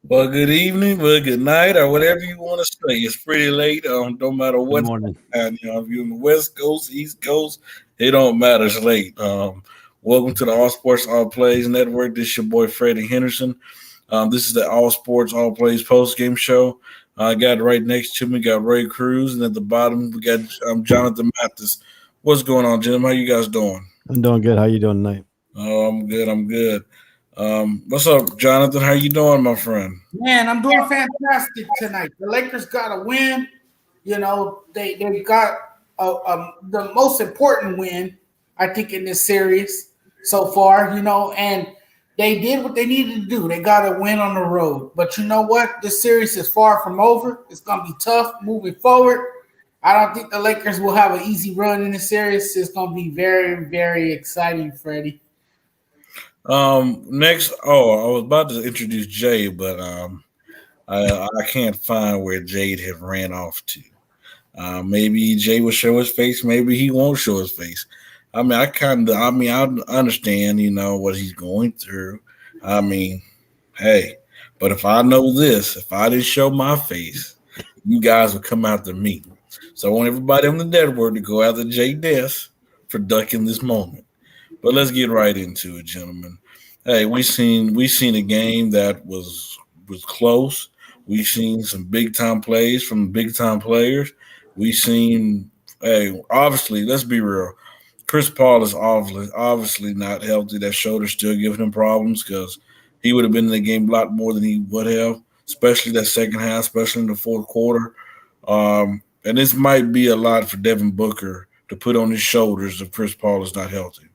Well, good evening, well, good night, or whatever you want to say. It's pretty late. Don't matter Good what morning. time. If you're in the West Coast, East Coast, it don't matter. It's late. Welcome to the All Sports All Plays Network. This is your boy Freddie Henderson. This is the All Sports All Plays post game show. I got right next to me, got Ray Cruz, and at the bottom we got Jonathan Mathis. What's going on, Jim? How you guys doing? I'm doing good. How you doing tonight? Oh, I'm good. I'm good. What's up, Jonathan? How you doing, my friend? Man, I'm doing fantastic tonight. The Lakers got a win. They got the most important win, I think, in this series so far. And they did what they needed to do. They got a win on the road. But you know what? This series is far from over. It's going to be tough moving forward. I don't think the Lakers will have an easy run in this series. It's going to be very, very exciting, Freddie. Next, I was about to introduce Jay, but I can't find where Jade have ran off to. Maybe Jay will show his face. Maybe he won't show his face. I understand, what he's going through. Hey, but if I know this, if I didn't show my face, you guys would come after me. So I want everybody on the network to go after Jay Dess for ducking this moment. But let's get right into it, gentlemen. Hey, we seen a game that was close. We've seen some big time plays from big time players. We seen, hey, obviously, let's be real. Chris Paul is obviously not healthy. That shoulder's still giving him problems because he would have been in the game a lot more than he would have, especially that second half, especially in the fourth quarter. And this might be a lot for Devin Booker to put on his shoulders if Chris Paul is not healthy.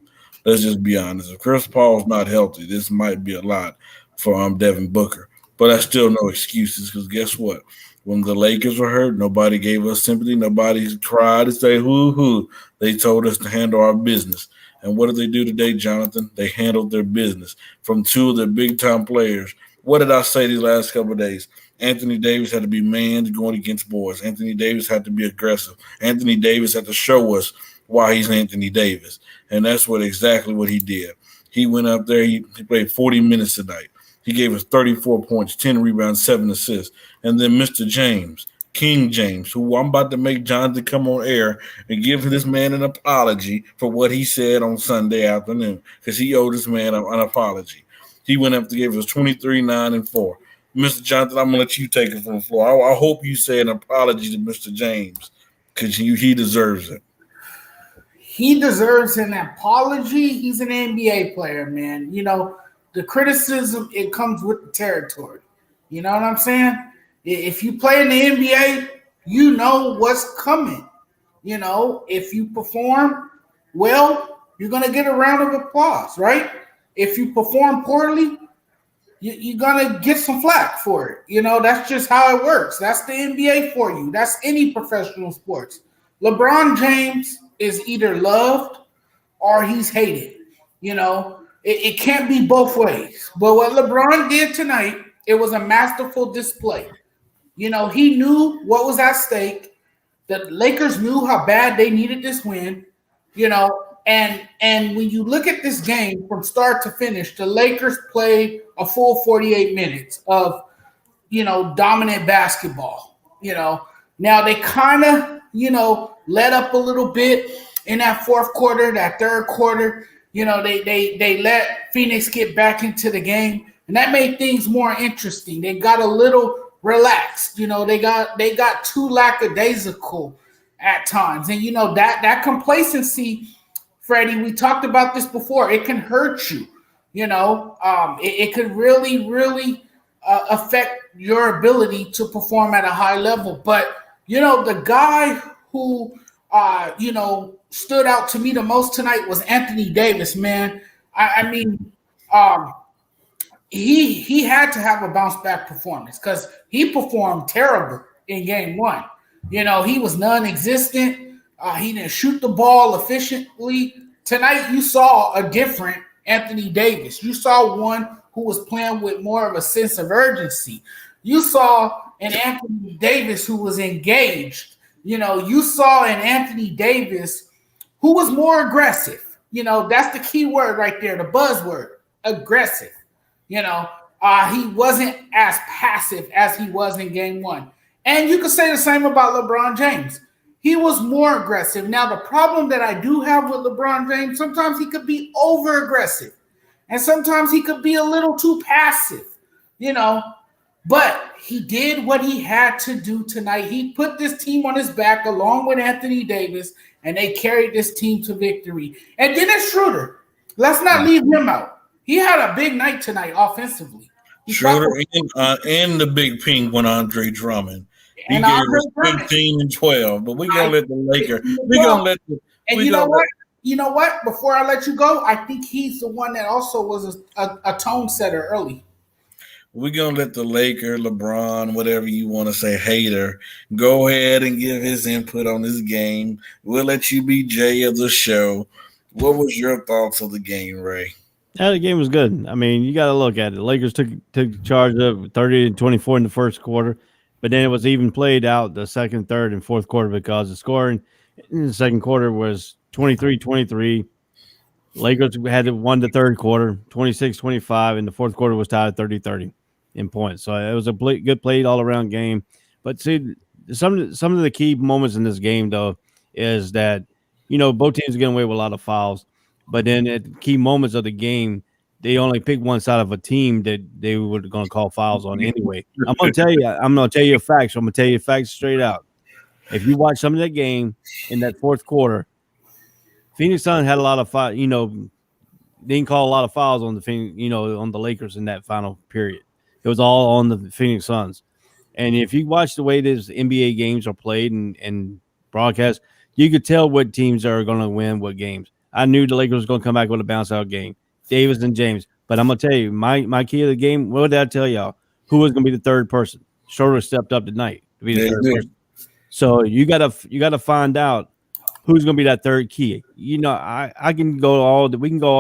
Let's just be honest. If Chris Paul's not healthy, this might be a lot for Devin Booker. But that's still no excuses because guess what? When the Lakers were hurt, nobody gave us sympathy. Nobody cried to say hoo. They told us to handle our business. And what did they do today, Jonathan? They handled their business from two of their big time players. What did I say these last couple of days? Anthony Davis had to be man going against boys. Anthony Davis had to be aggressive. Anthony Davis had to show us why he's Anthony Davis. And that's exactly what he did. He went up there. He played 40 minutes tonight. He gave us 34 points, 10 rebounds, 7 assists. And then Mr. James, King James, who I'm about to make Jonathan come on air and give this man an apology for what he said on Sunday afternoon because he owed this man an apology. He went up to give us 23, 9, and 4. Mr. Jonathan, I'm going to let you take it from the floor. I hope you say an apology to Mr. James because he deserves it. He deserves an apology. He's an NBA player, man. The criticism, it comes with the territory. You know what I'm saying? If you play in the NBA, you know what's coming. If you perform well, you're going to get a round of applause, right? If you perform poorly, you're going to get some flack for it. That's just how it works. That's the NBA for you. That's any professional sports. LeBron James is either loved or he's hated. It can't be both ways. But what LeBron did tonight, it was a masterful display. He knew what was at stake. The Lakers knew how bad they needed this win. And when you look at this game from start to finish, the Lakers played a full 48 minutes of, dominant basketball. Now they kind of, let up a little bit in that fourth quarter, that third quarter. They let Phoenix get back into the game, and that made things more interesting. They got a little relaxed. They got too lackadaisical at times, and that complacency, Freddie. We talked about this before. It can hurt you. It could really, really affect your ability to perform at a high level. But the guy who stood out to me the most tonight was Anthony Davis, man. he had to have a bounce back performance because he performed terrible in game one. You know, he was non-existent. He didn't shoot the ball efficiently. Tonight, you saw a different Anthony Davis. You saw one who was playing with more of a sense of urgency. You saw an Anthony Davis who was engaged. You know, you saw an Anthony Davis who was more aggressive. You know, that's the key word right there, the buzzword, aggressive. You know, he wasn't as passive as he was in game one. And you could say the same about LeBron James. He was more aggressive. Now, the problem that I do have with LeBron James, sometimes he could be over aggressive. And sometimes he could be a little too passive, you know. But he did what he had to do tonight. He put this team on his back along with Anthony Davis, and they carried this team to victory. And Dennis Schroeder, let's not leave him out. He had a big night tonight offensively. Schroeder and the big pink one, Andre Drummond. He gave us 15 and 12, but we're going to let the Lakers. We're going to let the. And you know what? You know what? Before I let you go, I think he's the one that also was a tone setter early. We're going to let the Laker, LeBron, whatever you want to say, hater, go ahead and give his input on this game. We'll let you be Jay of the show. What was your thoughts of the game, Ray? Yeah, the game was good. I mean, you got to look at it. The Lakers took charge of 30-24 in the first quarter, but then it was even played out the second, third, and fourth quarter because the scoring in the second quarter was 23-23. Lakers had won the third quarter, 26-25, and the fourth quarter was tied at 30-30 in points. So it was a good played all-around game. But see, some of the key moments in this game, though, is that, you know, both teams are getting away with a lot of fouls. But then at key moments of the game, they only pick one side of a team that they were going to call fouls on anyway. I'm going to tell you facts. I'm going to tell you facts straight out. If you watch some of that game in that fourth quarter, Phoenix Suns had a lot of fouls. You know, they didn't call a lot of fouls on the Lakers in that final period. It was all on the Phoenix Suns. And if you watch the way these NBA games are played and broadcast, you could tell what teams are going to win what games. I knew the Lakers was going to come back with a bounce-out game, Davis and James. But I'm going to tell you, my key of the game, what did I tell y'all? Who was going to be the third person? Schroeder stepped up tonight to be the third person. So you gotta find out who's going to be that third key. You know, we can go all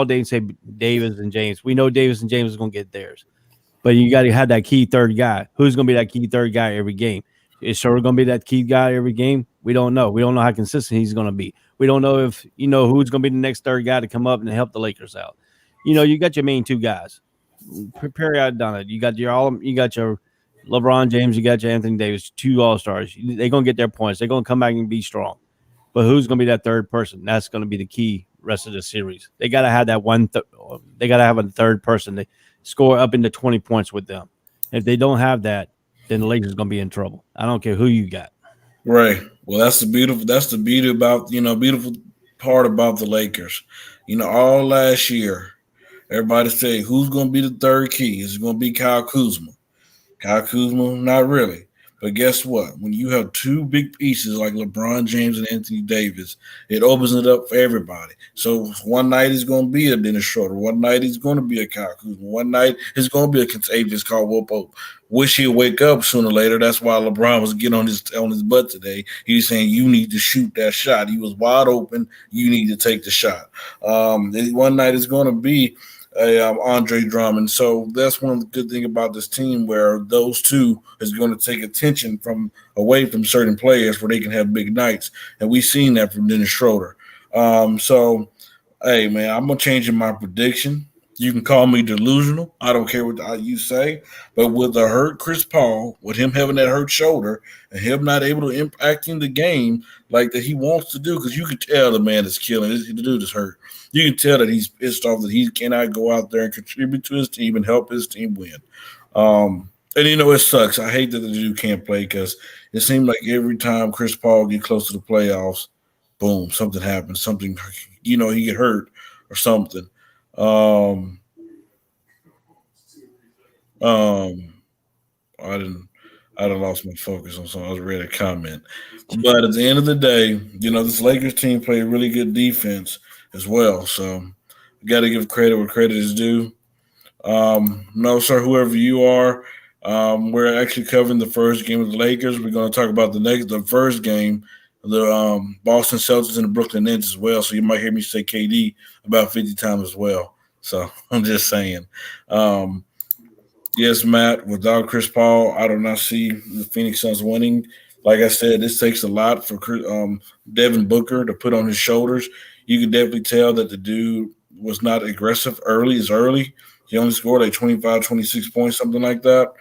day and say Davis and James. We know Davis and James is going to get theirs. But you got to have that key third guy. Who's going to be that key third guy every game? Is Schroeder going to be that key guy every game? We don't know. We don't know how consistent he's going to be. We don't know if, you know, who's going to be the next third guy to come up and help the Lakers out. You know, you got your main two guys. Perry had done it. You got your LeBron James, you got your Anthony Davis, two All-Stars. They're going to get their points. They're going to come back and be strong. But who's going to be that third person? That's going to be the key rest of the series. They got to have that one. They got to have a third person to score up into 20 points with them. If they don't have that, then the Lakers are going to be in trouble. I don't care who you got. Right. Well, that's the beauty about, beautiful part about the Lakers. You know, all last year, everybody said, who's going to be the third key? Is it going to be Kyle Kuzma? Kyle Kuzma, not really. But guess what? When you have two big pieces like LeBron James and Anthony Davis, it opens it up for everybody. So one night is going to be a Dennis Schroeder. One night is going to be a Kyle Kuzma. One night is going to be a Kentavious Caldwell-Pope. Wish he'd wake up sooner or later. That's why LeBron was getting on his butt today. He was saying, you need to shoot that shot. He was wide open. You need to take the shot. One night is going to be Andre Drummond. So that's one of the good things about this team, where those two is going to take attention away from certain players where they can have big nights. And we've seen that from Dennis Schroeder. So, hey, man, I'm going to change my prediction. You can call me delusional. I don't care what you say. But with the hurt Chris Paul, with him having that hurt shoulder and him not able to impacting the game like that he wants to do, because you can tell the man is killing. The dude is hurt. You can tell that he's pissed off that he cannot go out there and contribute to his team and help his team win. And, it sucks. I hate that the dude can't play, because it seems like every time Chris Paul get close to the playoffs, boom, something happens. Something, he get hurt or something. I lost my focus on something. I was ready to comment. But at the end of the day, this Lakers team played really good defense as well. So you got to give credit where credit is due. No, sir. Whoever you are, we're actually covering the first game of the Lakers. We're going to talk about the first game, the Boston Celtics and the Brooklyn Nets as well. So you might hear me say KD about 50 times as well. So I'm just saying. Um, yes, Matt. Without Chris Paul, I do not see the Phoenix Suns winning. Like I said, this takes a lot for Devin Booker to put on his shoulders. You can definitely tell that the dude was not aggressive early. As early. He only scored like 25, 26 points, something like that.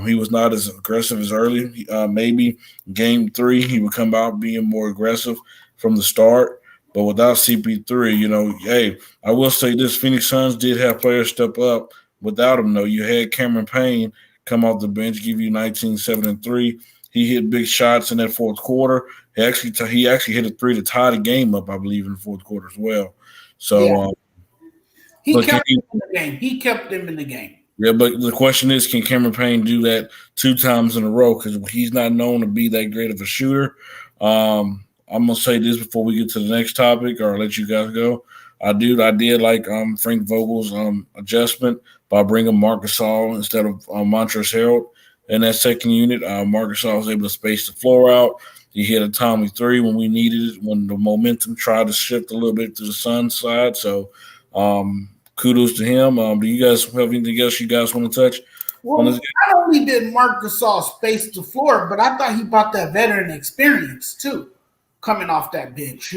He was not as aggressive as early. Maybe game three, he would come out being more aggressive from the start. But without CP3, hey, I will say this: Phoenix Suns did have players step up. Without him, though, you had Cameron Payne come off the bench, give you 19, 7, and 3. He hit big shots in that fourth quarter. He actually hit a three to tie the game up, I believe, in the fourth quarter as well. So, Yeah. He but kept them in the game. He kept them in the game. yeah, but the question is, can Cameron Payne do that 2 times in a row? Because he's not known to be that great of a shooter. I'm gonna say this before we get to the next topic, or I'll let you guys go. I did like Frank Vogel's adjustment by bringing Marc Gasol instead of Montrezl Harrell in that second unit. Marc Gasol was able to space the floor out. He hit a timely three when we needed it, when the momentum tried to shift a little bit to the Suns side. So kudos to him. Do you guys have anything else you guys want to touch on Well, this game? not only did Marc Gasol space the floor, but I thought he brought that veteran experience too, coming off that bench.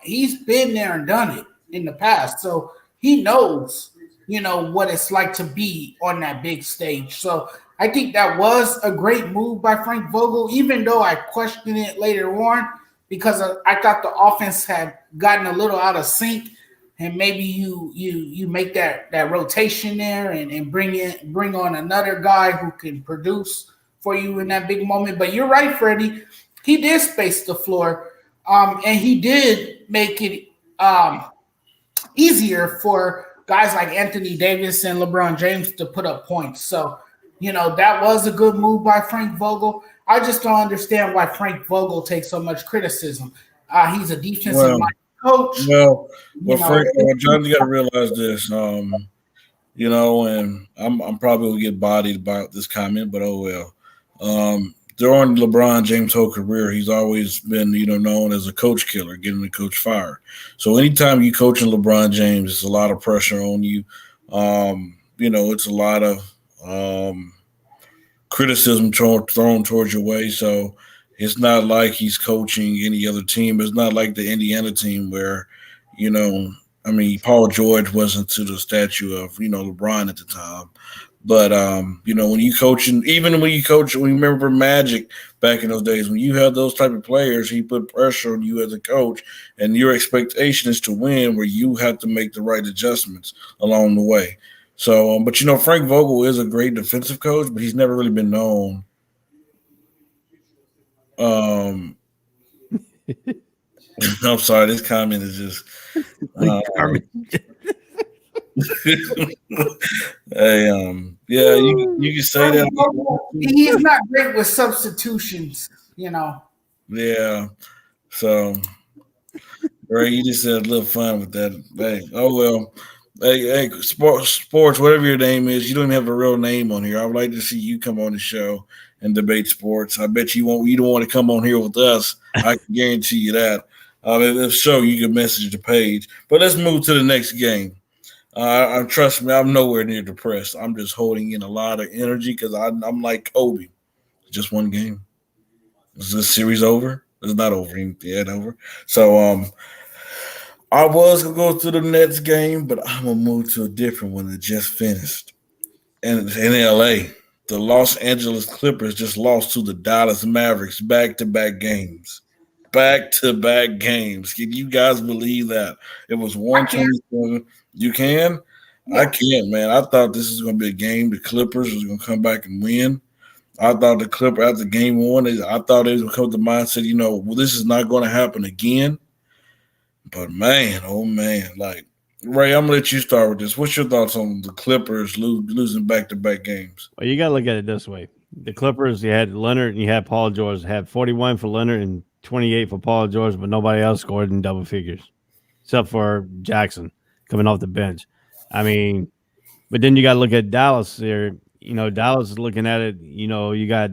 He's been there and done it in the past, so he knows, what it's like to be on that big stage. So I think that was a great move by Frank Vogel, even though I questioned it later on because I thought the offense had gotten a little out of sync, and maybe you make that rotation there and bring on another guy who can produce for you in that big moment. But you're right, Freddie. He did space the floor, and he did make it easier for guys like Anthony Davis and LeBron James to put up points. So, that was a good move by Frank Vogel. I just don't understand why Frank Vogel takes so much criticism. He's a defensive Well, coach. Frank, John, you got to realize this. And I'm probably gonna get bodied about this comment, but oh well. During LeBron James' whole career, he's always been, known as a coach killer, getting the coach fired. So anytime you coaching LeBron James, it's a lot of pressure on you. It's a lot of criticism thrown towards your way. So it's not like he's coaching any other team. It's not like the Indiana team where, Paul George wasn't to the statue of, LeBron at the time. But when you coaching, even when you coach, we remember Magic back in those days. When you had those type of players, he put pressure on you as a coach, and your expectation is to win, where you have to make the right adjustments along the way. So, but Frank Vogel is a great defensive coach, but he's never really been known. I'm sorry, this comment is just. Hey, yeah, you can say that. He's not great with substitutions, Yeah, so Ray, you just had a little fun with that. Hey, oh well. Hey, sports, whatever your name is, you don't even have a real name on here. I would like to see you come on the show and debate sports. I bet you won't. You don't want to come on here with us. I can guarantee you that. If so, you can message the page. But let's move to the next game. Trust me, I'm nowhere near depressed. I'm just holding in a lot of energy because I'm like Kobe. Just one game. Is this series over? It's not over. It's yet over. So I was gonna go to the Nets game, but I'm gonna move to a different one that just finished. And in LA, the Los Angeles Clippers just lost to the Dallas Mavericks back-to-back games. Back-to-back games. Can you guys believe that? It was 127. You can? Yeah. I can't, man. I thought this was going to be a game. The Clippers was going to come back and win. I thought the Clippers, after game one, I thought they was going to come to the mindset, well, this is not going to happen again. But, man, oh, man. Like, Ray, I'm going to let you start with this. What's your thoughts on the Clippers losing back-to-back games? Well, you got to look at it this way. The Clippers, you had Leonard and you had Paul George. Had 41 for Leonard and 28 for Paul George, but nobody else scored in double figures except for Jackson coming off the bench. I mean, But then you got to look at Dallas there. You know, Dallas is looking at it. You know, you got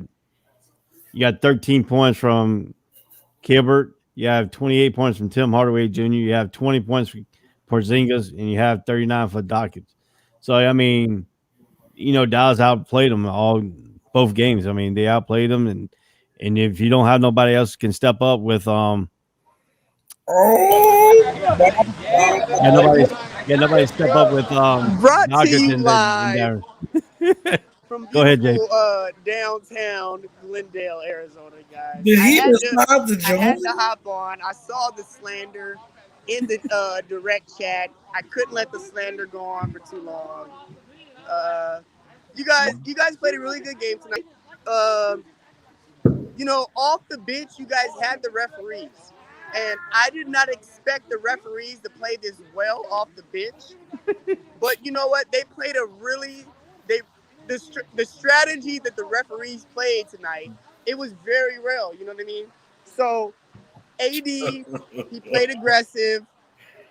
13 points from Kilbert. You have 28 points from Tim Hardaway Jr. You have 20 points for Porzingis, and you have 39 for Dockett. So I mean, you know, Dallas outplayed them both games. I mean, they outplayed them, and if you don't have nobody else who can step up with nobody step up with Brought to Dockett you in live there. from Go ahead, Jay. downtown Glendale, Arizona, guys. Did he I decide to had join? to hop on. I saw the slander in the direct chat. I couldn't let the slander go on for too long. You guys played a really good game tonight. You know, off the bench, you guys had the referees. And I did not expect the referees to play this well off the bench. But you know what? They played the strategy that the referees played tonight, it was very real. You know what I mean? So AD, he played aggressive.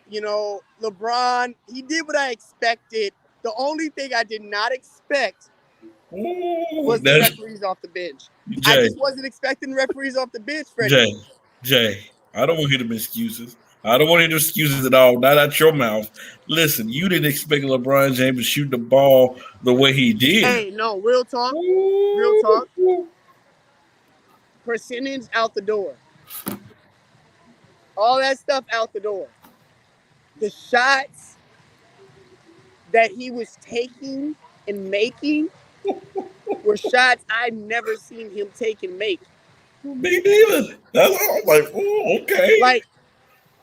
You know, LeBron, he did what I expected. The only thing I did not expect was the referees off the bench. Jay, I just wasn't expecting referees off the bench, Freddie. Jay, I don't want to hear them excuses. I don't want to hear the excuses at all. Not out your mouth. Listen, you didn't expect LeBron James to shoot the ball the way he did. Hey, no, real talk. Real talk. Percentage out the door. All that stuff out the door. The shots that he was taking and making were shots I'd never seen him take and make. Me neither. That's all. I'm like, oh, okay. Like,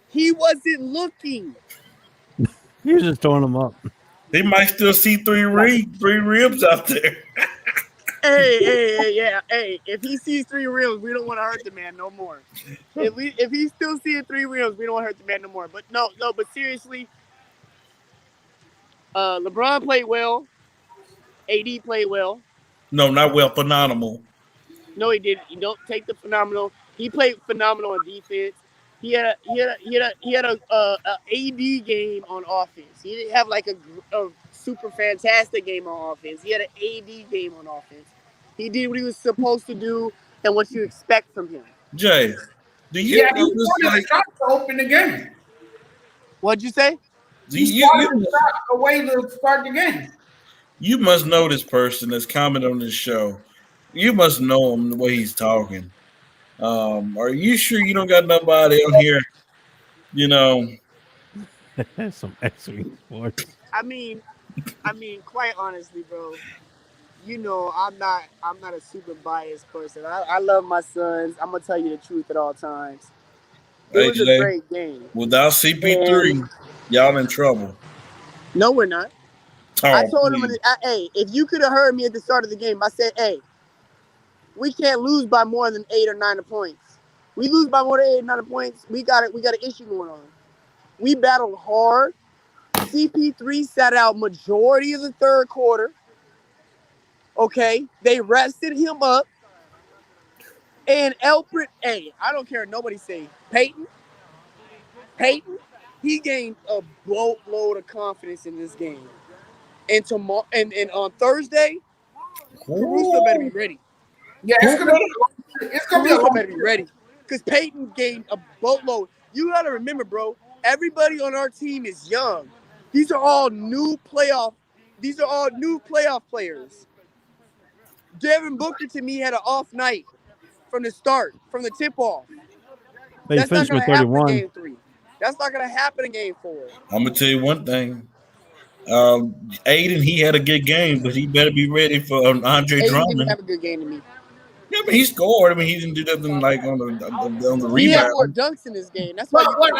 he wasn't looking. He was just throwing them up. They might still see three ribs out there. Hey, if he sees 3 rims, we don't want to hurt the man no more. If he's still seeing 3 rims, we don't want to hurt the man no more. But but seriously, LeBron played well. AD played well. No, not well. Phenomenal. No, he didn't. You don't take the phenomenal. He played phenomenal on defense. He had a AD game on offense. He didn't have like a super fantastic game on offense. He had an AD game on offense. He did what he was supposed to do and what you expect from him. Jay, do you he wanted to open the game. What'd you say? He wanted a way to start the game. You must know this person that's commenting on this show. You must know him the way he's talking. Are you sure you don't got nobody on here? You know, some excellent sports. I mean, quite honestly, bro. You know, I'm not a super biased person. I love my sons. I'm gonna tell you the truth at all times. It was a great game. Without CP3, y'all in trouble. No, we're not. Oh, I told him, hey, if you could have heard me at the start of the game, I said, hey, we can't lose by more than 8 or 9 points. We lose by more than 8 or 9 points, we got an issue going on. We battled hard. CP3 sat out majority of the third quarter. Okay, they rested him up. And Elfrid, hey, I don't care what nobody say. Peyton, he gained a boatload of confidence in this game. And tomorrow, and on Thursday, Caruso better be ready. Yeah, it's gonna be better be ready. Because Peyton gained a boatload. You gotta remember, bro, everybody on our team is young. These are all new playoff players. Devin Booker to me had an off night from the start, from the tip-off. They finished with 31. Game 3. That's not gonna happen in game 4. I'm gonna tell you one thing. Aiden, he had a good game, but he better be ready for Andre Drummond. Aiden didn't have a good game to me. Yeah, but he scored. I mean, he didn't do nothing like on the rebound. He had more dunks in this game. That's why. What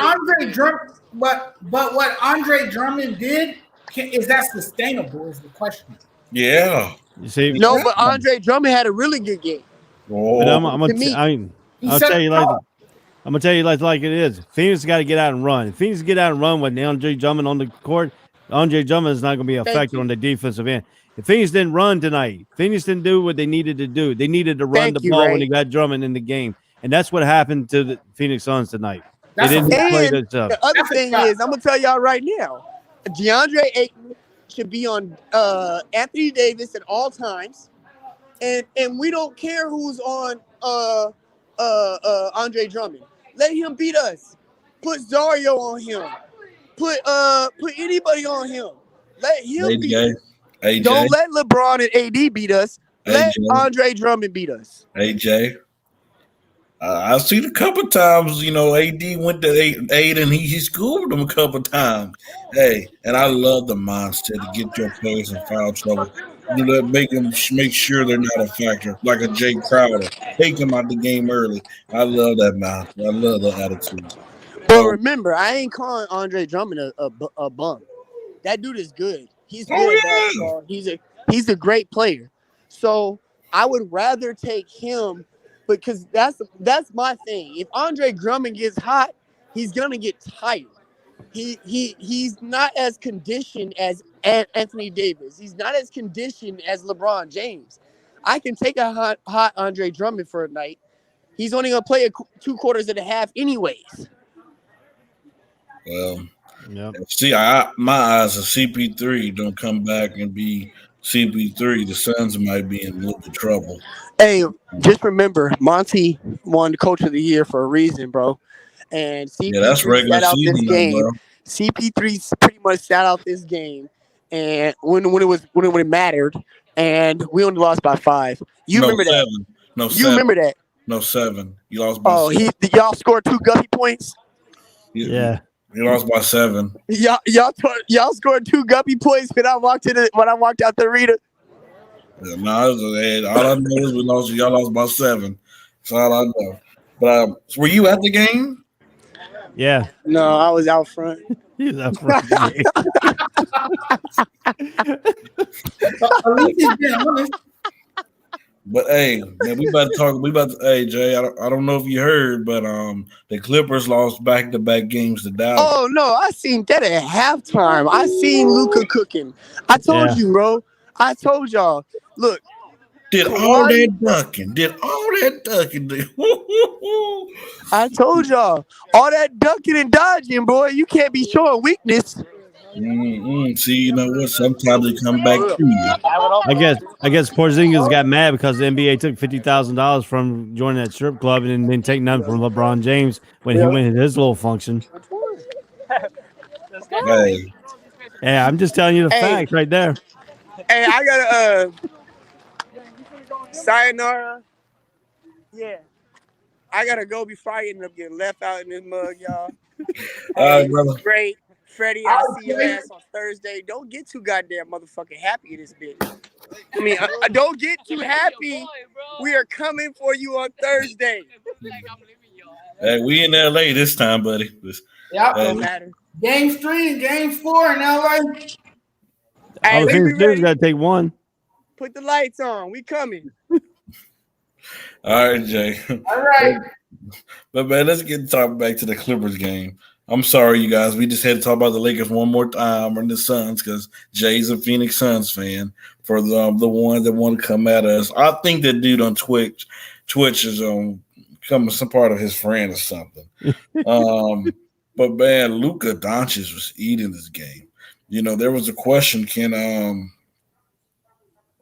Andre Drummond did is that sustainable? Is the question. Yeah. You see, no, but Andre Drummond had a really good game. But I'm gonna tell you like it is. Phoenix got to get out and run. If Phoenix get out and run with Andre Drummond on the court, Andre Drummond is not going to be effective on the defensive end. If Phoenix didn't run tonight, Phoenix didn't do what they needed to do. They needed to run the ball when they got Drummond in the game, and that's what happened to the Phoenix Suns tonight. They didn't play that stuff. The other thing is, I'm gonna tell y'all right now, DeAndre Ayton should be on Anthony Davis at all times, and we don't care who's on Andre Drummond. Let him beat us. Put Zario on him. Put anybody on him. Let him beat us. AJ. Don't let LeBron and AD beat us. Let AJ. Andre Drummond beat us. AJ. I've seen a couple times, AD went to eight and he schooled them a couple times. Hey, and I love the mindset to get your players in foul trouble. Do that, make sure they're not a factor, like a Jay Crowder. Take them out the game early. I love that mindset. I love that attitude. But remember, I ain't calling Andre Drummond a bum. That dude is good. He's good at basketball. He's a great player. So I would rather take him because that's my thing. If Andre Drummond gets hot, he's gonna get tired. He's not as conditioned as Anthony Davis. He's not as conditioned as LeBron James. I can take a hot Andre Drummond for a night. He's only gonna play 2 quarters and a half anyways. Well, Yep. see, my eyes of CP3 don't come back and be CP3. The Suns might be in a little bit of trouble. Hey, just remember, Monty won Coach of the Year for a reason, bro. And CP3 that's regular sat out season, this game. bro. CP3 pretty much sat out this game, and when it mattered, and we only lost by 5. Remember that? No, You 7. remember that? No, 7. You lost by 7. Y'all scored 2 Guppy points. Yeah. You lost by 7. Y'all scored 2 Guppy points when I walked out the arena. Yeah, all I know is y'all lost by 7. That's all I know. But were you at the game? Yeah. No, I was out front. He's up front. At least he's being honest. But hey, man, hey Jay, I don't know if you heard, but the Clippers lost back-to-back games to Dallas. Oh no, I seen that at halftime. I seen Luka cooking. I told you, bro. I told y'all. Look, Did all that ducking. I told y'all. All that ducking and dodging, boy. You can't be showing weakness. See, you know what? Sometimes they come back to you. I guess Porzingis got mad because the NBA took $50,000 from joining that strip club and then didn't take none from LeBron James when he went to his little function. Hey, Yeah, I'm just telling you the facts right there. Hey, I got sayonara. Yeah. I gotta go before I end up getting left out in this mug, y'all. all right, brother. Great. Freddie, I'll see your ass on Thursday. Don't get too goddamn motherfucking happy in this bitch. I mean, don't get too happy. We are coming for you on Thursday. Hey, we in LA this time, buddy. Yep. Don't matter. Game 3 and Game 4 in LA. Hey, All the let's be Phoenix dudes ready. got to take one. Put the lights on. We coming. All right, Jay. All right. But man, let's get talking back to the Clippers game. I'm sorry, you guys. We just had to talk about the Lakers one more time and the Suns because Jay's a Phoenix Suns fan. For the one that want to come at us, I think that dude on Twitch is becoming some part of his friend or something. But man, Luka Doncic was eating this game. You know, there was a question: Can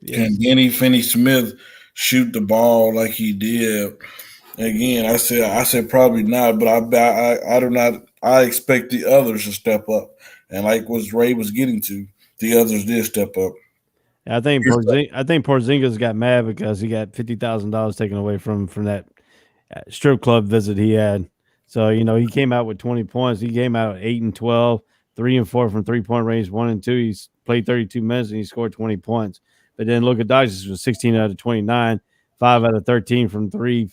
Denny Finney-Smith shoot the ball like he did? Again, I said probably not, but I do not. I expect the others to step up, and like what Ray was getting to, the others did step up. I think Porzingis got mad because he got $50,000 taken away from that strip club visit he had. So he came out with 20 points. He came out 8 and 12, 3 and 4 from 3-point range, 1 and 2. He's played 32 minutes and he scored 20 points. But then Luka Doncic was 16 out of 29, 5 out of 13 from 3.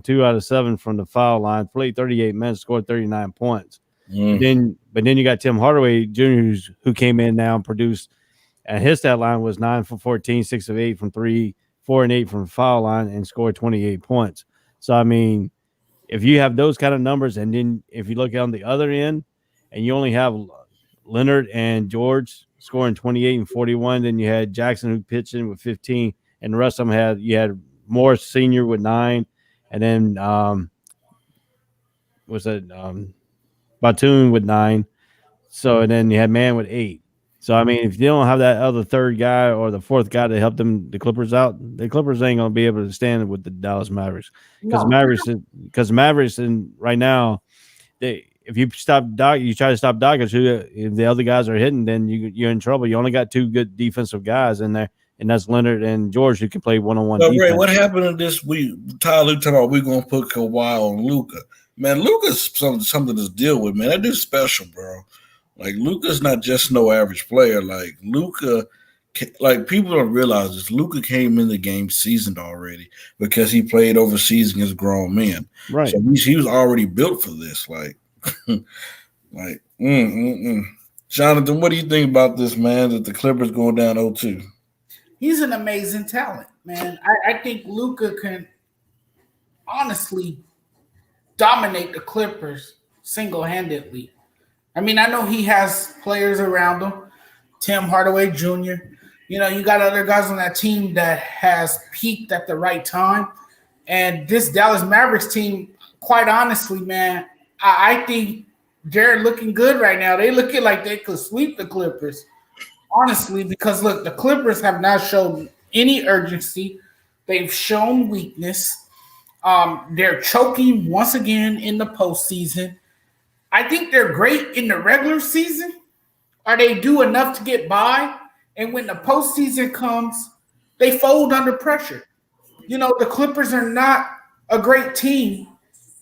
2 out of 7 from the foul line, played 38 minutes, scored 39 points. But then you got Tim Hardaway Jr., who came in now and produced, and his stat line was 9 for 14, 6 of 8 from 3, 4 and 8 from the foul line, and scored 28 points. So, I mean, if you have those kind of numbers, and then if you look on the other end, and you only have Leonard and George scoring 28 and 41, then you had Jackson who pitched in with 15, and the rest of them you had Morris Sr. with 9, and then Batum with 9. So, and then you had Mann with 8. So I mean, if you don't have that other third guy or the fourth guy to help the Clippers out, the Clippers ain't gonna be able to stand with the Dallas Mavericks because Mavericks and right now, if you try to stop Doncic, if the other guys are hitting, then you're in trouble. You only got two good defensive guys in there, and that's Leonard and George who can play one-on-one defense. Ray, what happened in this week? Tyler talking about we're gonna put Kawhi on Luka. Man, Luka's something to deal with, man. That dude's special, bro. Like, Luka's not just no average player. Like, Luka, like, people don't realize this. Luka came in the game seasoned already because he played overseas against grown men. Right. So he was already built for this. Like, Jonathan, what do you think about this, man, that the Clippers going down 0-2? He's an amazing talent, man. I think Luka can honestly dominate the Clippers single-handedly. I mean, I know he has players around him, Tim Hardaway Jr. You know, you got other guys on that team that has peaked at the right time. And this Dallas Mavericks team, quite honestly, man, I think they're looking good right now. They looking like they could sweep the Clippers, honestly, because, look, the Clippers have not shown any urgency. They've shown weakness. They're choking once again in the postseason. I think they're great in the regular season, or they do enough to get by. And when the postseason comes, they fold under pressure. You know, the Clippers are not a great team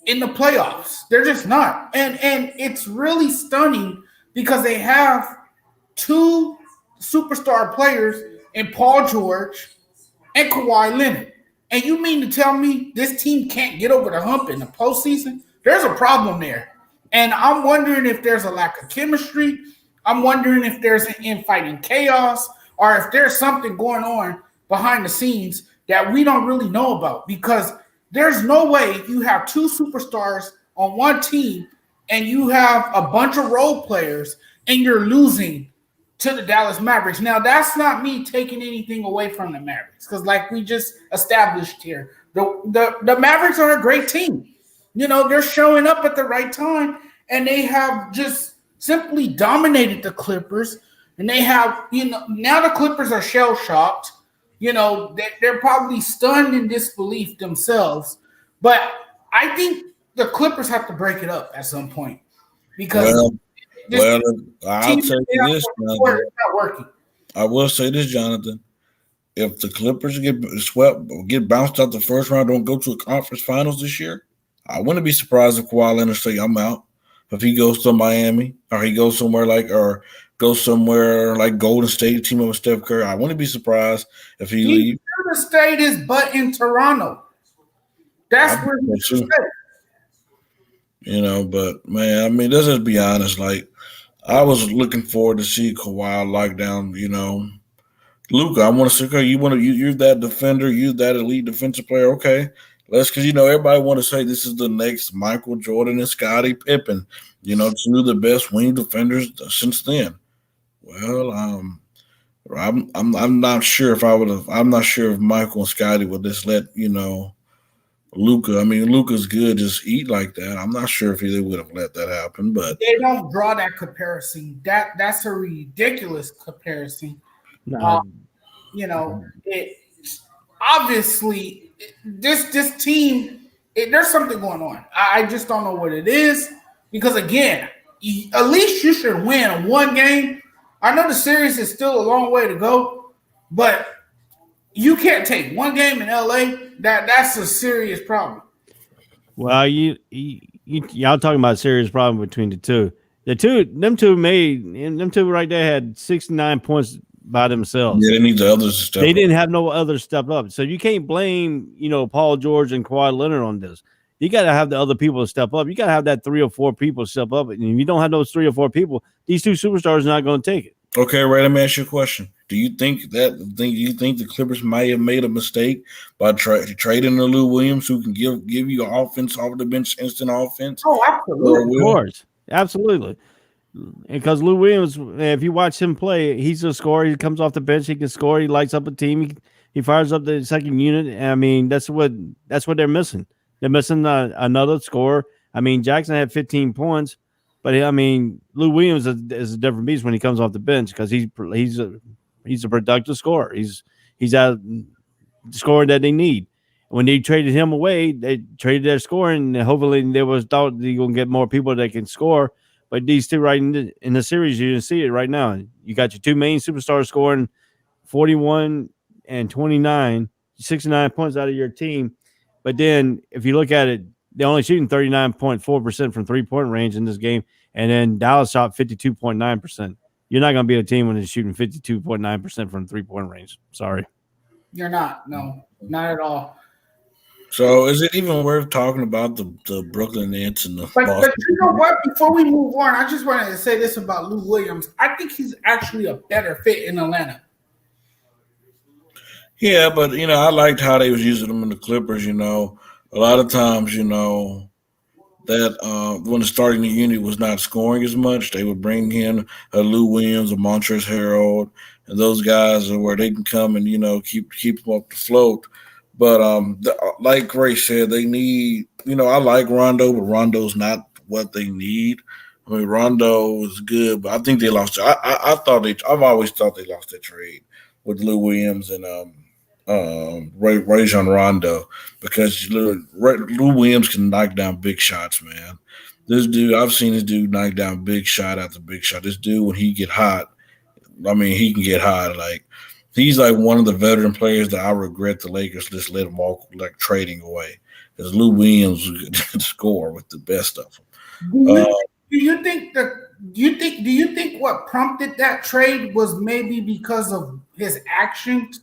in the playoffs. They're just not. And it's really stunning because they have two superstar players in Paul George and Kawhi Leonard. And you mean to tell me this team can't get over the hump in the postseason? There's a problem there. And I'm wondering if there's a lack of chemistry. I'm wondering if there's an infighting chaos or if there's something going on behind the scenes that we don't really know about, because there's no way you have two superstars on one team and you have a bunch of role players and you're losing to the Dallas Mavericks. Now, that's not me taking anything away from the Mavericks, because like we just established here, the Mavericks are a great team. You know, they're showing up at the right time, and they have just simply dominated the Clippers. And they have, you know, now the Clippers are shell-shocked. You know, they're probably stunned in disbelief themselves. But I think the Clippers have to break it up at some point, because I'll say this, Jonathan. It's not working. I will say this, Jonathan. If the Clippers get swept or get bounced out the first round, don't go to a conference finals this year, I wouldn't be surprised if Kawhi Leonard say I'm out. If he goes to Miami or he goes somewhere like Golden State, team up with Steph Curry, I wouldn't be surprised if he leaves. Golden State is but in Toronto. That's where he should stay. You know, but man, I mean, let's just be honest. Like, I was looking forward to see Kawhi lock down, you know, Luka. I want to say, okay, you're that defender, you're that elite defensive player. Okay, because you know everybody want to say this is the next Michael Jordan and Scottie Pippen. You know, two of the best wing defenders since then. Well, I'm not sure if I'm not sure if Michael and Scottie would just let, you know, Luka. I mean, Luka's good, just eat like that. I'm not sure if they would have let that happen, but they don't draw that comparison. That's a ridiculous comparison. No. You know, obviously this team, there's something going on. I just don't know what it is, because again, at least you should win one game. I know the series is still a long way to go, but you can't take one game in LA. That's a serious problem. Well, y'all talking about a serious problem between the two. Them two right there had 69 points by themselves. Yeah, they need the others to step They up. didn't have no others step up. So you can't blame, you know, Paul George and Kawhi Leonard on this. You got to have the other people to step up. You got to have that 3 or 4 people step up. And if you don't have those 3 or 4 people, these two superstars are not going to take it. Okay, Ray, let me ask you a question. Do you think the Clippers might have made a mistake by trading Lou Williams, who can give you an offense off the bench, instant offense? Oh, absolutely. Of course. Absolutely. Because Lou Williams, if you watch him play, he's a scorer. He comes off the bench. He can score. He lights up a team. He fires up the second unit. I mean, that's what they're missing. They're missing another scorer. I mean, Jackson had 15 points. But I mean, Lou Williams is a different beast when he comes off the bench because he's a productive scorer. He's out scoring that they need. When they traded him away, they traded their scoring. And hopefully, they was thought they're gonna get more people that can score. But these two right in the series, you can see it right now. You got your two main superstars scoring 41 and 29, 69 points out of your team. But then if you look at it, they're only shooting 39.4% from 3-point range in this game. And then Dallas shot 52.9%. You're not going to be a team when it's shooting 52.9% from 3-point range. Sorry. You're not. No, not at all. So is it even worth talking about the Brooklyn Nets and the But Boston? you know what? Before we move on, I just wanted to say this about Lou Williams. I think he's actually a better fit in Atlanta. Yeah, but I liked how they was using them in the Clippers. A lot of times, that when the starting unit was not scoring as much, they would bring in a Lou Williams, a Montrezl Harrell, and those guys where they can come and keep them up the float. But like Ray said, they need. I like Rondo, but Rondo's not what they need. I mean, Rondo is good, but I think they lost. I've always thought they lost their trade with Lou Williams and Rajon Rondo because Lou Williams can knock down big shots, man. This dude, I've seen this dude knock down big shot after big shot. This dude, when he get hot, I mean, he can get hot. Like he's like one of the veteran players that I regret the Lakers just let him walk, like trading away because Lou Williams could score with the best of them. Do you think what prompted that trade was maybe because of his actions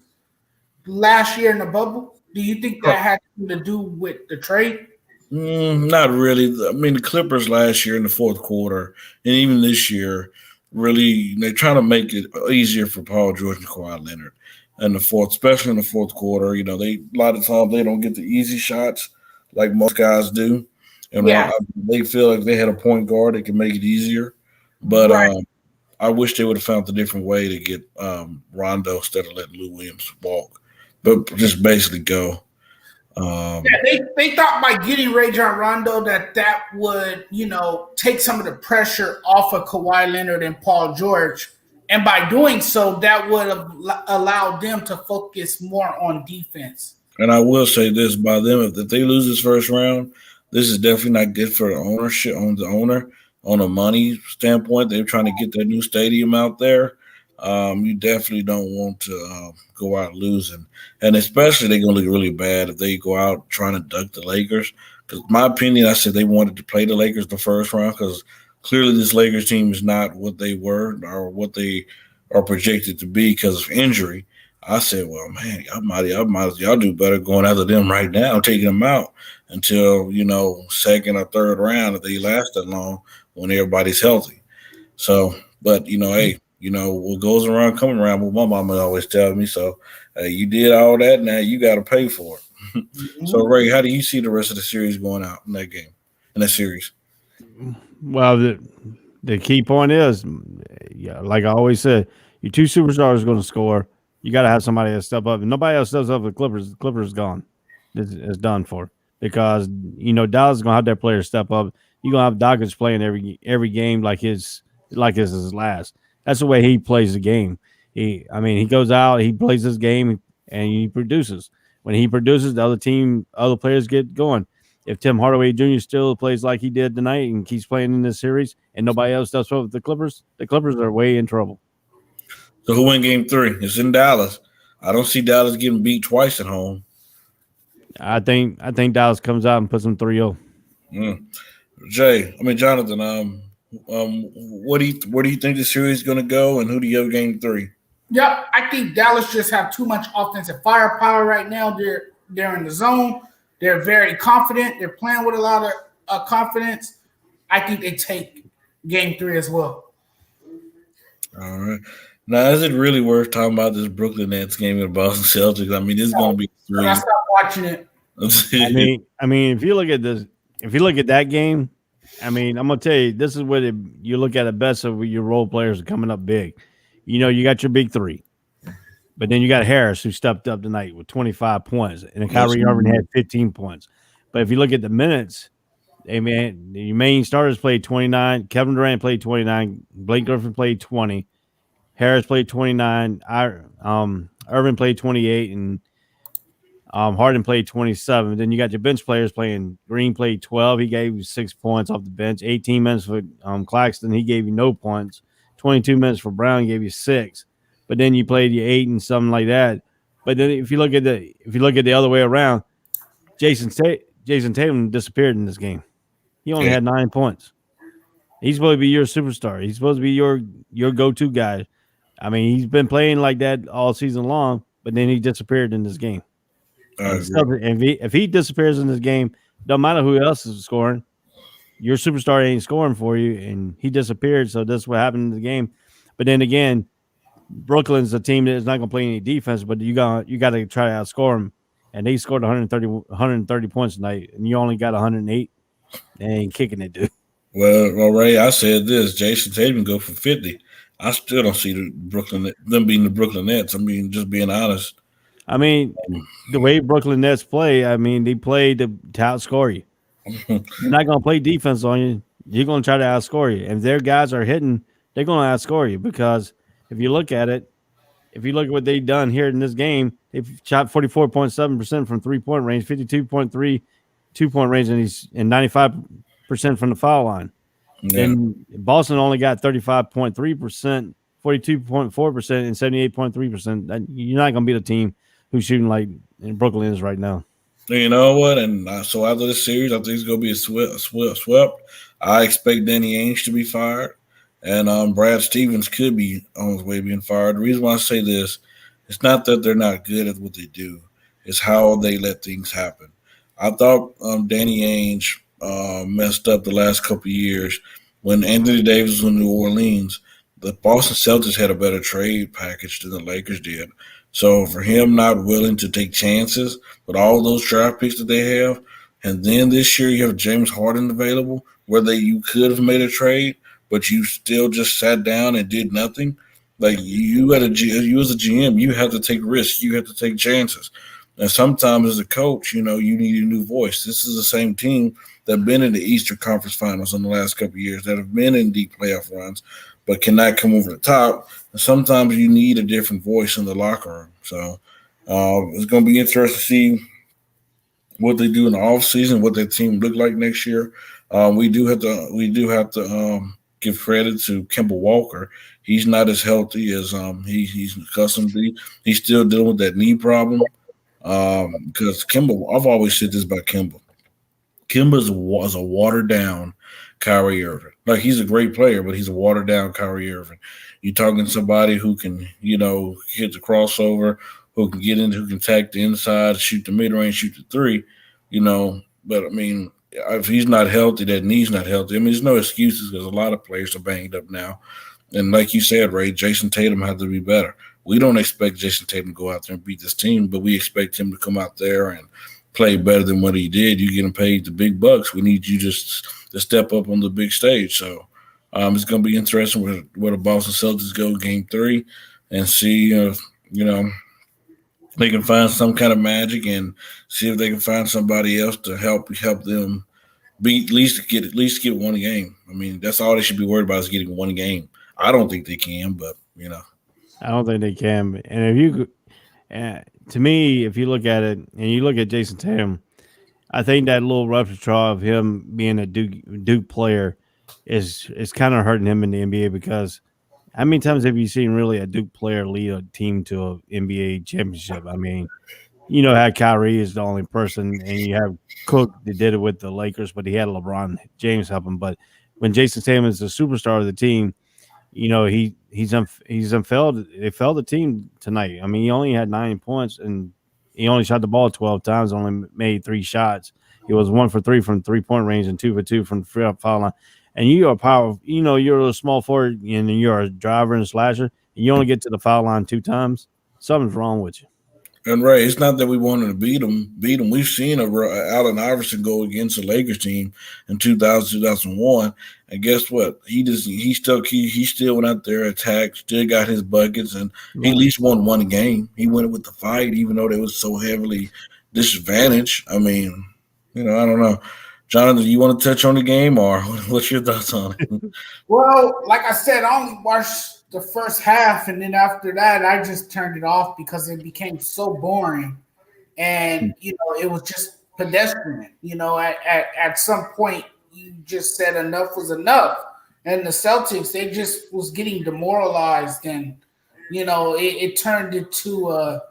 last year in the bubble? Do you think that had something to do with the trade? Not really. I mean, the Clippers last year in the fourth quarter, and even this year, really they're trying to make it easier for Paul George and Kawhi Leonard. And especially in the fourth quarter, a lot of times they don't get the easy shots like most guys do, and they feel like they had a point guard that can make it easier. But I wish they would have found a different way to get Rondo instead of letting Lou Williams walk. But just basically go. They thought by getting Rajon Rondo that would, take some of the pressure off of Kawhi Leonard and Paul George. And by doing so, that would have allowed them to focus more on defense. And I will say this by them, if they lose this first round, this is definitely not good for the ownership, on the owner, on a money standpoint. They're trying to get their new stadium out there. You definitely don't want to go out losing. And especially they're going to look really bad if they go out trying to duck the Lakers. Because my opinion, I said they wanted to play the Lakers the first round because clearly this Lakers team is not what they were or what they are projected to be because of injury. I said, well, man, y'all do better going after them right now, taking them out until, second or third round if they last that long when everybody's healthy. So, but, hey, what goes around, coming around, what my mama always tells me. So, you did all that, now you got to pay for it. So, Ray, how do you see the rest of the series going out in that series? Well, the key point is, like I always said, your two superstars are going to score. You got to have somebody that step up. If nobody else steps up, the Clippers is gone. It's done for because Dallas is going to have their players step up. You're going to have Doncic playing every game like it's his last. That's the way he plays the game. He goes out, he plays this game, and he produces. When he produces, the other players get going. If Tim Hardaway Jr. still plays like he did tonight and keeps playing in this series, and nobody else does so with the Clippers are way in trouble. So who win Game 3? It's in Dallas. I don't see Dallas getting beat twice at home. I think Dallas comes out and puts them 3-0. Jonathan, where do you think the series is going to go, and who do you have Game 3? Yep, I think Dallas just have too much offensive firepower right now. They're in the zone. They're very confident. They're playing with a lot of confidence. I think they take Game 3 as well. All right. Now, is it really worth talking about this Brooklyn Nets game with the Boston Celtics? I mean, this is going to be 3. I stopped watching it. I mean, if you look at that game, I'm gonna tell you, this is what you look at the best of your role players are coming up big. You got your big 3, but then you got Harris who stepped up tonight with 25 points, and Kyrie Irving had 15 points. But if you look at the minutes, Your main starters played 29. Kevin Durant played 29. Blake Griffin played 20. Harris played 29. Irvin played 28, and Harden played 27. Then you got your bench players playing. Green played 12. He gave you 6 points off the bench. 18 minutes for Claxton. He gave you no points. 22 minutes for Brown, gave you 6. But then you played your 8 and something like that. But then if you look at the other way around, Jason Tatum disappeared in this game. He only had 9 points. He's supposed to be your superstar. He's supposed to be your go-to guy. I mean, he's been playing like that all season long, but then he disappeared in this game. If he disappears in this game, don't matter who else is scoring, your superstar ain't scoring for you, and he disappeared. So that's what happened in the game. But then again, Brooklyn's a team that is not going to play any defense, but you got to try to outscore them. And they scored 130 points tonight, and you only got 108. They ain't kicking it, dude. Well, Ray, I said this: Jason Tatum go for 50. I still don't see them being the Brooklyn Nets. I mean, just being honest. I mean, the way Brooklyn Nets play, I mean, they play to outscore you. They're not going to play defense on you. You're going to try to outscore you. And if their guys are hitting, they're going to outscore you because if you look at it, if you look at what they've done here in this game, they've shot 44.7% from 3-point range, 52.3 2-point range, and 95% from the foul line. Yeah. And Boston only got 35.3%, 42.4%, and 78.3%. You're not going to beat a team who's shooting like Brooklyn is right now. You know what? And so after this series, I think it's going to be a swept. I expect Danny Ainge to be fired, and Brad Stevens could be on his way being fired. The reason why I say this, it's not that they're not good at what they do. It's how they let things happen. I thought Danny Ainge messed up the last couple of years when Anthony Davis was in New Orleans. The Boston Celtics had a better trade package than the Lakers did. So for him not willing to take chances with all those draft picks that they have, and then this year you have James Harden available, where you could have made a trade, but you still just sat down and did nothing. Like you as a GM, you have to take risks, you have to take chances. And sometimes as a coach, you need a new voice. This is the same team that have been in the Eastern Conference Finals in the last couple of years, that have been in deep playoff runs, but cannot come over the top. And sometimes you need a different voice in the locker room. So it's going to be interesting to see what they do in the offseason, what their team look like next year. We do have to give credit to Kemba Walker. He's not as healthy as he's accustomed to be. He's still dealing with that knee problem. Because Kemba, I've always said this about Kemba. Kemba was a watered down Kyrie Irving. Like, he's a great player, but he's a watered down Kyrie Irving. You're talking somebody who can, hit the crossover, who can get in, who can attack the inside, shoot the mid range, shoot the three, But I mean, if he's not healthy, that knee's not healthy. I mean, there's no excuses because a lot of players are banged up now. And like you said, Ray, Jason Tatum has to be better. We don't expect Jason Tatum to go out there and beat this team, but we expect him to come out there and play better than what he did. You get him paid the big bucks. We need you just to step up on the big stage. So it's going to be interesting where the Boston Celtics go Game 3 and see if, they can find some kind of magic and see if they can find somebody else to help them at least get one game. I mean, that's all they should be worried about is getting one game. I don't think they can, but I don't think they can. And if you, to me, if you look at it and you look at Jason Tatum, I think that little repertoire of him being a Duke player is kind of hurting him in the NBA because how many times have you seen really a Duke player lead a team to an NBA championship? I mean, how Kyrie is the only person, and you have Cook that did it with the Lakers, but he had LeBron James help him. But when Jason Tatum is the superstar of the team, he's unfailed. They failed the team tonight. I mean, he only had 9 points and he only shot the ball 12 times, only made 3 shots. He was 1 for 3 from 3-point range and 2 for 2 from the free foul line. And you're a power, you're a small forward and you're a driver and a slasher. And you only get to the foul line 2 times. Something's wrong with you. And Ray, it's not that we wanted to beat them. We've seen Allen Iverson go against the Lakers team in 2000, 2001, and guess what? He still went out there, attacked, still got his buckets, and he at least won one game. He went with the fight, even though they was so heavily disadvantaged. I mean, I don't know. Jonathan, you want to touch on the game, or what's your thoughts on it? Well, like I said, I only watched the first half, and then after that, I just turned it off because it became so boring, and it was just pedestrian. At some point, you just said enough was enough, and the Celtics, they just was getting demoralized, and it turned into a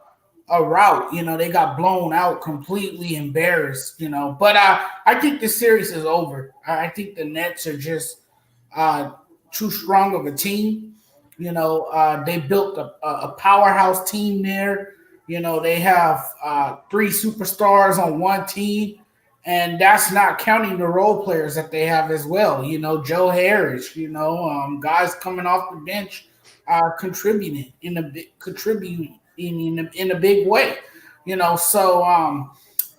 rout. They got blown out, completely embarrassed. But I think the series is over. I think the Nets are just too strong of a team. They built a powerhouse team there. They have 3 superstars on one team, and that's not counting the role players that they have as well. Joe Harris, guys coming off the bench, contributing in a big way. So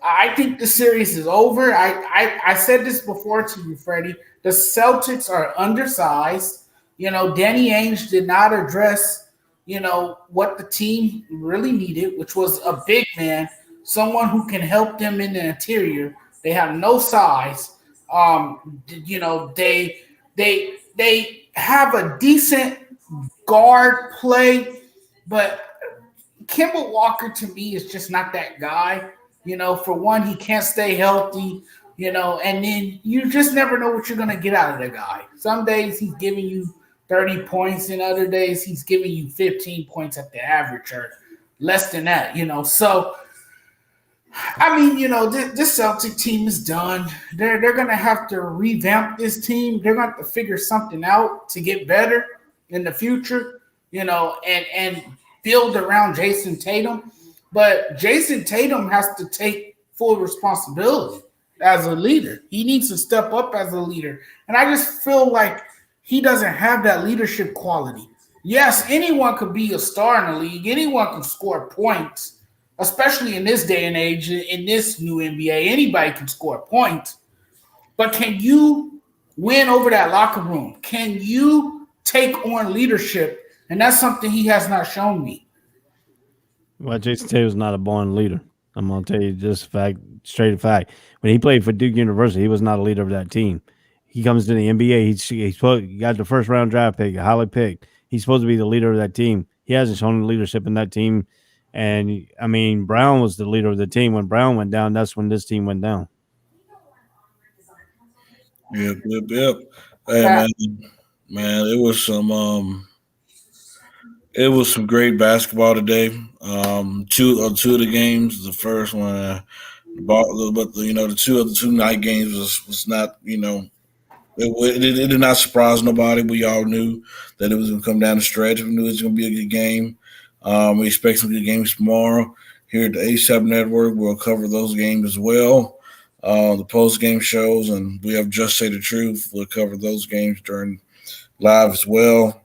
I think the series is over. I said this before to you, Freddie. The Celtics are undersized. Danny Ainge did not address, what the team really needed, which was a big man, someone who can help them in the interior. They have no size. They have a decent guard play, but Kemba Walker to me is just not that guy. For one, he can't stay healthy, and then you just never know what you're going to get out of the guy. Some days he's giving you 30 points, and other days he's giving you 15 points at the average or less than that, So, I mean, this Celtic team is done. They're going to have to revamp this team. They're going to have to figure something out to get better in the future, and build around Jason Tatum. But Jason Tatum has to take full responsibility as a leader. He needs to step up as a leader. And I just feel like he doesn't have that leadership quality. Yes, anyone could be a star in the league. Anyone can score points, especially in this day and age, in this new NBA. Anybody can score points. But can you win over that locker room? Can you take on leadership? And that's something he has not shown me. Well, Jason Tatum's not a born leader. I'm going to tell you just straight fact. When he played for Duke University, he was not a leader of that team. He comes to the NBA. He got the first round draft pick, highly picked. He's supposed to be the leader of that team. He hasn't shown leadership in that team. And, I mean, Brown was the leader of the team. When Brown went down, that's when this team went down. Yep. Hey, man, it was some great basketball today. Two of the games. The first one, the two night games was not. It did not surprise nobody. We all knew that it was going to come down the stretch. We knew it was going to be a good game. We expect some good games tomorrow here at the A7 Network. We'll cover those games as well. The post game shows, and we have Just Say the Truth. We'll cover those games during live as well.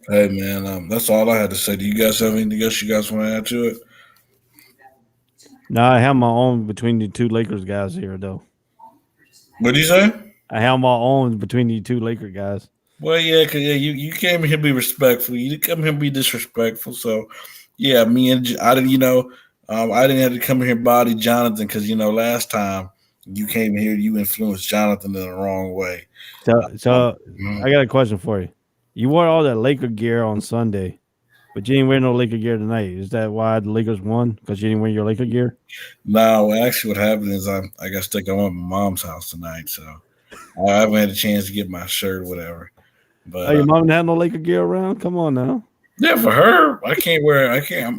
Hey man, that's all I had to say. Do you guys have anything else you guys want to add to it? No, I have my own between the two Lakers guys here, though. What did you say? I have my own between the two Laker guys. Well, yeah, because you came here to be respectful. You didn't come here to be disrespectful. So, yeah, I didn't have to come here and body Jonathan because last time you came here, you influenced Jonathan in the wrong way. So I got a question for you. You wore all that Laker gear on Sunday, but you didn't wear no Laker gear tonight. Is that why the Lakers won? Because you didn't wear your Laker gear? No, actually, what happened is I got stuck. I went to my mom's house tonight, so I haven't had a chance to get my shirt or whatever. But your mom didn't have no Laker gear around? Come on now. Yeah, for her, I can't.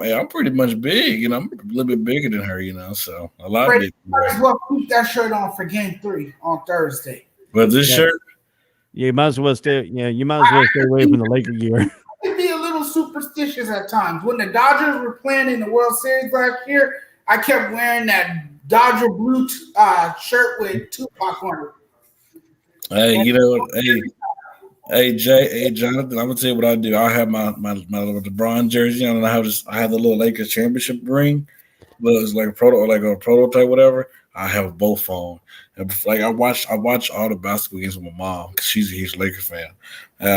I'm pretty much big, I'm a little bit bigger than her, so a lot bigger. Might as well keep that shirt on for Game 3 on Thursday. But this shirt, you might as well stay. Yeah, you might as well stay away from the Laker gear. I can be a little superstitious at times. When the Dodgers were playing in the World Series last year, I kept wearing that Dodger blue shirt with Tupac on it. Hey, Hey Jonathan, I'm gonna tell you what I do. I have my little LeBron jersey. I don't know how I have the little Lakers championship ring, but it's like a prototype, whatever. I have both on. And like I watch all the basketball games with my mom because she's a huge Lakers fan.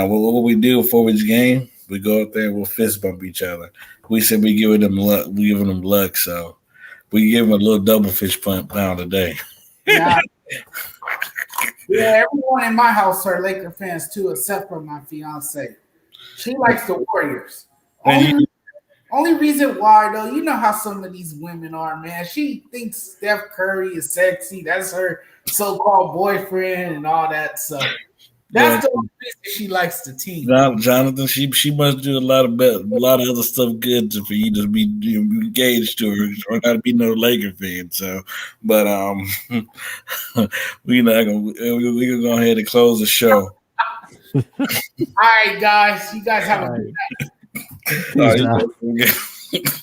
What we do before each game, we go up there and we'll fist bump each other. We said we giving them luck. So we give him a little double fish pound a day. Yeah. Yeah, everyone in my house are Laker fans too, except for my fiance. She likes the Warriors. Only reason why, though, you know how some of these women are, man. She thinks Steph Curry is sexy. That's her so-called boyfriend and all that. So that's the only reason she likes the team. Jonathan, she must do a lot of other stuff good for you to be engaged to her, or not to be no Laker fan. So, but we're gonna go ahead and close the show. All right, guys. You guys have a good night. All right.